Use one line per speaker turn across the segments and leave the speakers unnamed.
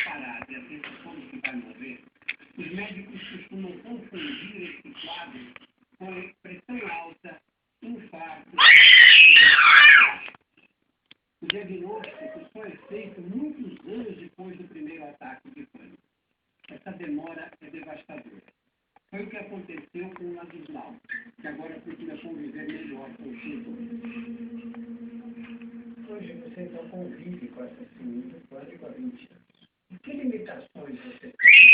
Parada e a sensação de que vai morrer, os médicos costumam confundir este quadro com pressão alta, infarto. O diagnóstico só é feito muitos anos depois do primeiro ataque de pânico. Essa demora é devastadora. Foi o que aconteceu com o Ladislau, que agora procura conviver melhor com os sintomas. Hoje você então convive com essa síndrome do pânico há 20 anos. E que limitações você tem?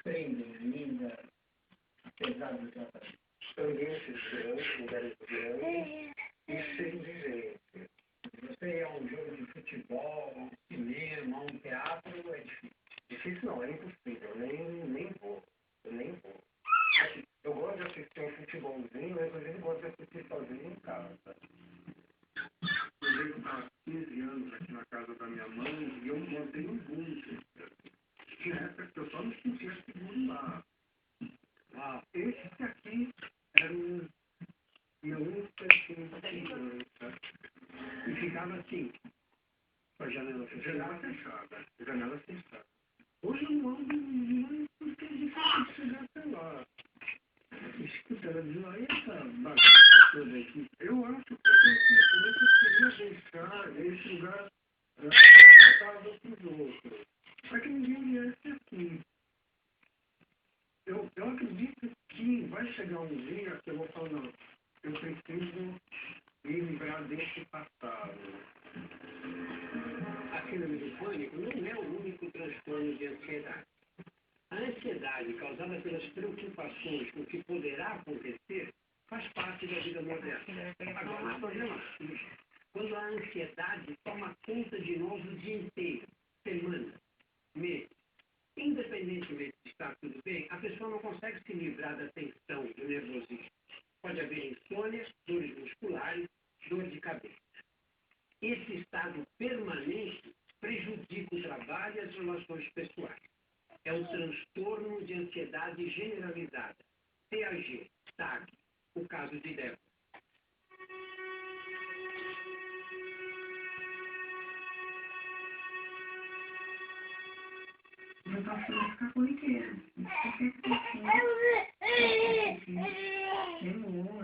Prendem ainda, apesar do tratamento? Ambientes grandes, lugares grandes e sem exigência. Você é um jogo de futebol, um cinema, um teatro, é difícil. Difícil não, é impossível, nem vou. Eu nem vou. Eu gosto de assistir um futebolzinho, mas às vezes gosto de assistir sozinho em casa. Eu estava 15 anos aqui na casa da minha mãe e eu montei um bunker. De época eu só me sentia seguro lá. Esse aqui era o meu único perfil de segurança. E ficava assim, com a janela fechada. Janela fechada. Hoje eu não ando porque é difícil chegar até lá. Escuta, ela diz, aí essa bagaça toda aqui. Eu acho que eu queria deixar esse lugar adaptável para os outros. Para que ninguém viesse aqui. Eu acredito que vai chegar um dia que eu vou falar, não, eu preciso me livrar desse passado. A síndrome do pânico não é o único transtorno de ansiedade. A ansiedade causada pelas preocupações com o que poderá acontecer faz parte da vida moderna. Agora, o problema é quando a ansiedade toma conta de nós o dia inteiro, semanas, meses. Independentemente de estar tudo bem, a pessoa não consegue se livrar da tensão, do nervosismo. Pode haver insônia, dores musculares, dor de cabeça. Esse estado permanente prejudica o trabalho e as relações pessoais. É o transtorno de ansiedade generalizada, TAG, TAG, o caso de Débora. Eu posso ficar corriqueira. Qualquer coisa. Demorou,